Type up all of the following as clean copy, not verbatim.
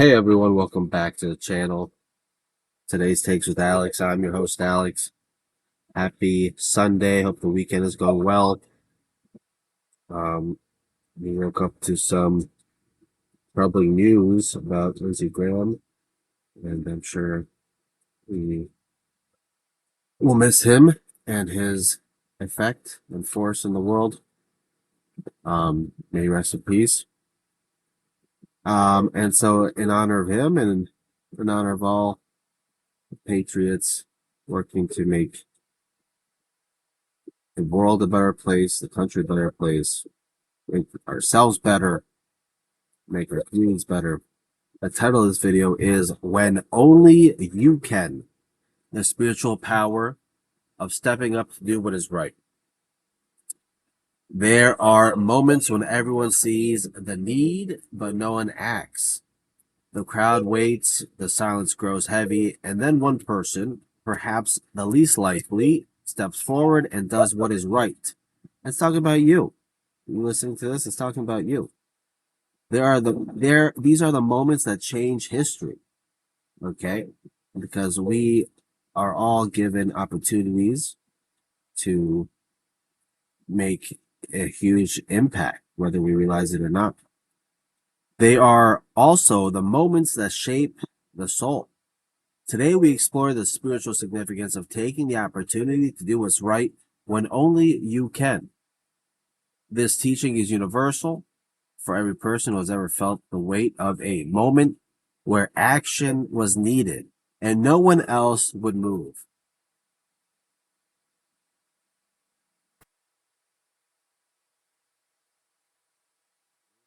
Hey everyone, welcome back to the channel. Today's Takes with Alex. I'm your host, Alex. Happy Sunday. Hope the weekend is going well. We woke up to some troubling news about Lindsey Graham, and I'm sure we will miss him and his effect and force in the world. May he rest in peace. And so in honor of him and in honor of all patriots working to make the world a better place, the country a better place, make ourselves better, make our communities better. The title of this video is When Only You Can, the spiritual power of stepping up to do what is right. There are moments when everyone sees the need, but no one acts. The crowd waits, the silence grows heavy, and then one person, perhaps the least likely, steps forward and does what is right. Let's talk about you. You listening to this? It's talking about you. These are the moments that change history. Okay? Because we are all given opportunities to make a huge impact, whether we realize it or not. They are also the moments that shape the soul. Today, we explore the spiritual significance of taking the opportunity to do what's right when only you can. This teaching is universal for every person who has ever felt the weight of a moment where action was needed and no one else would move.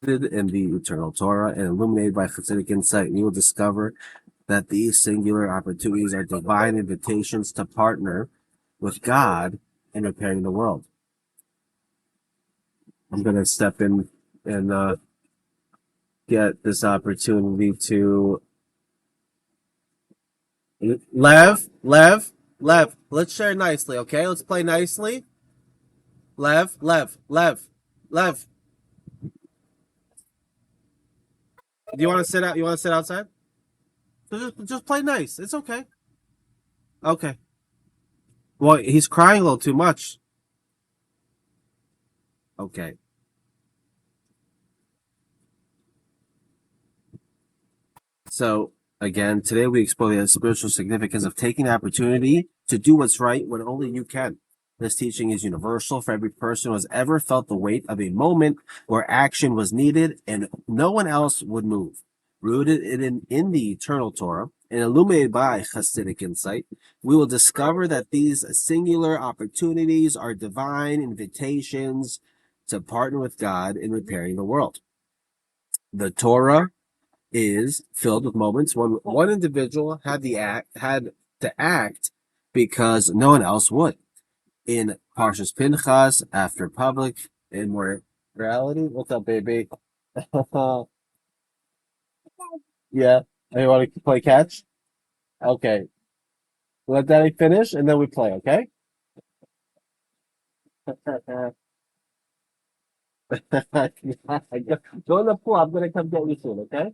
In the eternal Torah and illuminated by Hasidic insight, you will discover that these singular opportunities are divine invitations to partner with God in repairing the world. I'm going to step in and get this opportunity to Lev, let's share nicely, okay? Let's play nicely. Lev. Do you want to sit out? You want to sit outside? So just play nice. It's okay. Okay. Well, he's crying a little too much. Okay. So again, today we explore the spiritual significance of taking the opportunity to do what's right when only you can. This teaching is universal for every person who has ever felt the weight of a moment where action was needed and no one else would move. Rooted in the eternal Torah and illuminated by Hasidic insight, we will discover that these singular opportunities are divine invitations to partner with God in repairing the world. The Torah is filled with moments when one individual had to act because no one else would. In Parshas Pinchas, after public immorality, what's up, baby? Yeah, you want to play catch? Okay, let Daddy finish and then we play. Okay? Go in the pool. I'm gonna come get you soon. Okay?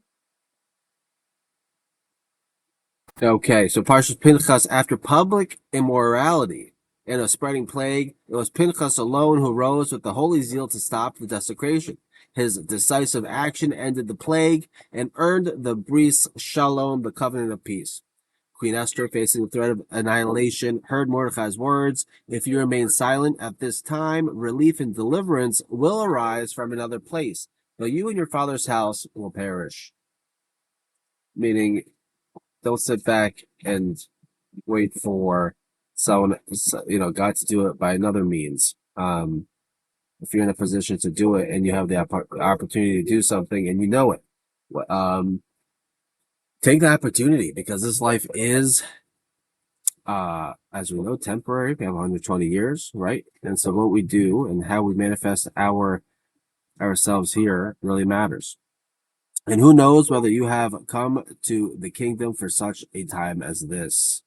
Okay, so Parshas Pinchas, after public immorality and a spreading plague, it was Pinchas alone who rose with the holy zeal to stop the desecration. His decisive action ended the plague and earned the Bris Shalom, the covenant of peace. Queen Esther, facing the threat of annihilation, heard Mordecai's words, "If you remain silent at this time, relief and deliverance will arise from another place, but you and your father's house will perish." Meaning, don't sit back and wait for someone, God to do it by another means. If you're in a position to do it and you have the opportunity to do something and you know it, take the opportunity, because this life is, as we know, temporary. We have 120 years, right? And so what we do and how we manifest ourselves here really matters. And who knows whether you have come to the kingdom for such a time as this.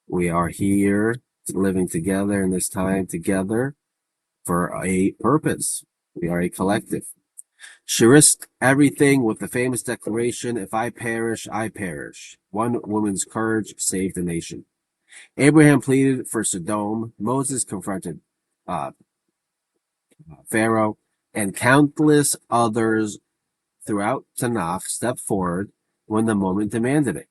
We are here living together in this time together for a purpose. We are a collective. She risked everything with the famous declaration, "If I perish, I perish." One woman's courage saved the nation. Abraham pleaded for Sodom. Moses confronted uh, Pharaoh, and countless others throughout Tanakh stepped forward when the moment demanded it.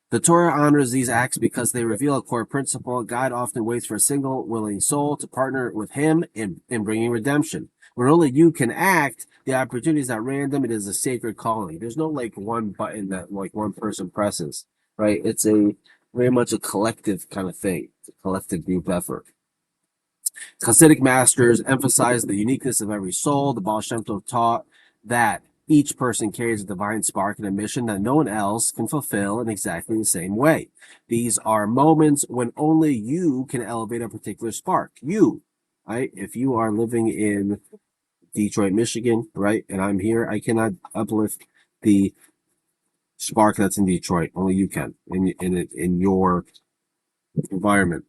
The Torah honors these acts because they reveal a core principle. God often waits for a single willing soul to partner with him in bringing redemption. When only you can act, the opportunity is not random. It is a sacred calling. There's no like one button that like one person presses, right? It's a very much a collective kind of thing. It's a collective group effort. Hasidic masters emphasized the uniqueness of every soul. The Baal Shem Tov taught that each person carries a divine spark and a mission that no one else can fulfill in exactly the same way. These are moments when only you can elevate a particular spark. You, right? If you are living in Detroit, Michigan, right, and I'm here, I cannot uplift the spark that's in Detroit. Only you can in your environment.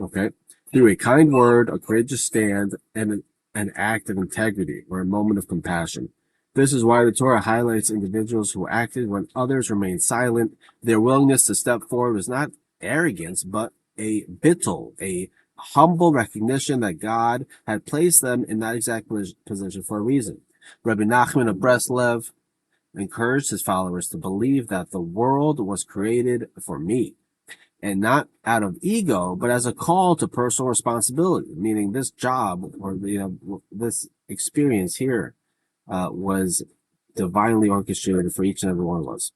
Okay. Through a kind word, a courageous stand, and an act of integrity or a moment of compassion. This is why the Torah highlights individuals who acted when others remained silent. Their willingness to step forward was not arrogance, but a bittul, a humble recognition that God had placed them in that exact position for a reason. Rabbi Nachman of Breslev encouraged his followers to believe that the world was created for me, and not out of ego, but as a call to personal responsibility, meaning this job or this experience here was divinely orchestrated for each and every one of us.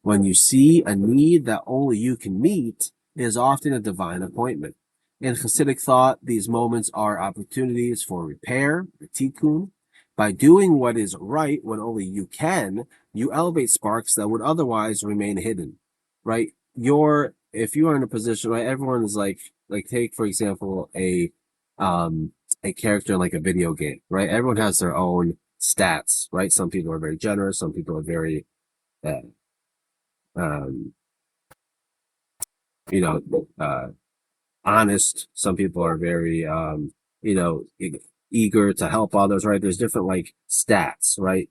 When you see a need that only you can meet, it is often a divine appointment. In Hasidic thought, these moments are opportunities for repair, tikkun. By doing what is right when only you can, you elevate sparks that would otherwise remain hidden, right? If you are in a position, right, everyone is like take for example a character in like a video game, right? Everyone has their own stats, right? Some people are very generous, some people are very uh, um, you know, honest. Some people are very, eager to help others, right? There's different like stats, right?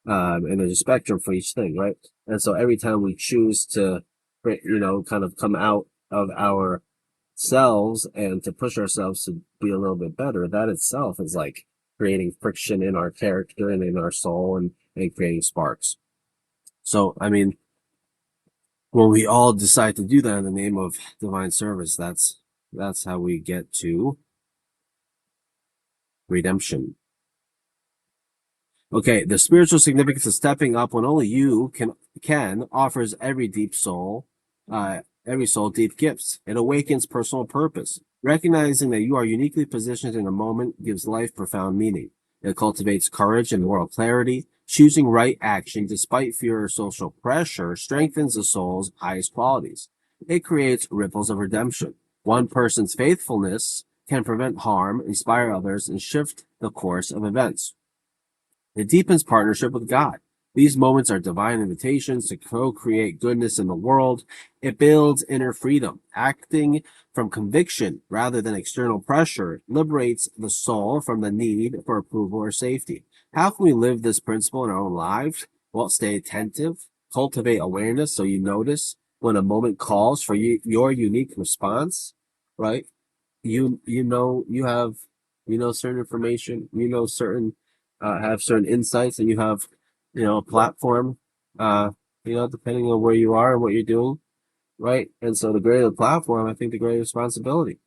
And there's a spectrum for each thing, right? And so every time we choose to, kind of come out of ourselves and to push ourselves to be a little bit better, that itself is like creating friction in our character and in our soul and creating sparks. So, I mean, when we all decide to do that in the name of divine service, that's how we get to redemption. Okay, the spiritual significance of stepping up when only you can offers every soul deep gifts. It awakens personal purpose. Recognizing that you are uniquely positioned in a moment gives life profound meaning. It cultivates courage and moral clarity. Choosing right action despite fear or social pressure strengthens the soul's highest qualities. It creates ripples of redemption. One person's faithfulness can prevent harm, inspire others, and shift the course of events. It deepens partnership with God. These moments are divine invitations to co-create goodness in the world. It builds inner freedom. Acting from conviction rather than external pressure liberates the soul from the need for approval or safety. How can we live this principle in our own lives? Well, stay attentive, cultivate awareness so you notice when a moment calls for your unique response, right? You have certain information, certain have certain insights, and you have a platform, depending on where you are and what you're doing, right? And so the greater the platform, I think the greater responsibility.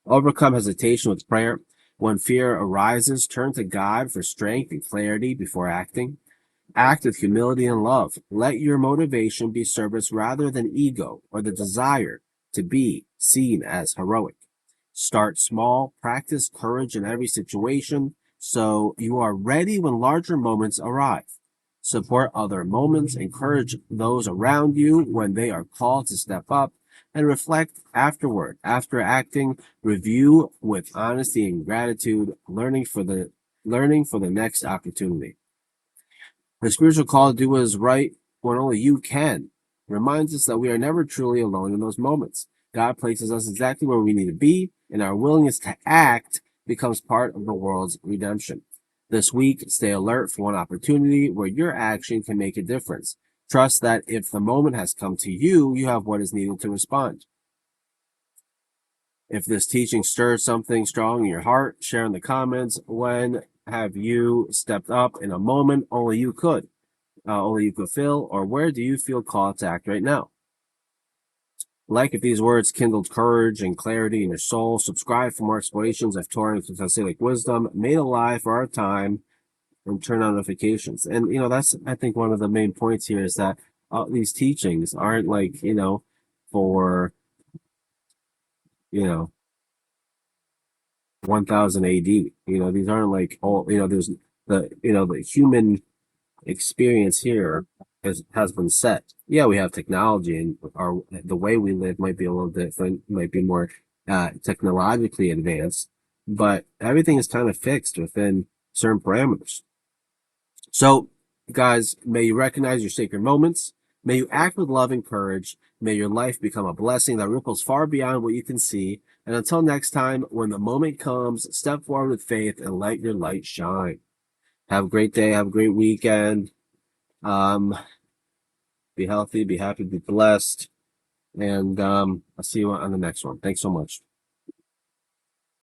Overcome hesitation with prayer. When fear arises, turn to God for strength and clarity before acting. Act with humility and love. Let your motivation be service rather than ego or the desire to be seen as heroic. Start small, practice courage in every situation so you are ready when larger moments arrive. Support other moments, encourage those around you when they are called to step up, and reflect afterward. After acting, review with honesty and gratitude, learning for the next opportunity. The spiritual call to do what is right when only you can reminds us that we are never truly alone in those moments. God places us exactly where we need to be, and our willingness to act becomes part of the world's redemption. This week, stay alert for one opportunity where your action can make a difference. Trust that if the moment has come to you, you have what is needed to respond. If this teaching stirs something strong in your heart, share in the comments. When have you stepped up in a moment only you could feel, or where do you feel called to act right now? Like if these words kindled courage and clarity in your soul. Subscribe for more explorations of Torah and Hasidic wisdom made alive for our time, and turn on notifications. And that's, I think, one of the main points here is that these teachings aren't like for you know 1000 AD. These aren't like all. There's the human experience here has been set. Yeah, we have technology, and the way we live might be a little different, might be more technologically advanced, but everything is kind of fixed within certain parameters. So, guys, may you recognize your sacred moments. May you act with love and courage. May your life become a blessing that ripples far beyond what you can see. And until next time, when the moment comes, step forward with faith and let your light shine. Have a great day. Have a great weekend. Be healthy, be happy, be blessed. And I'll see you on the next one. Thanks so much.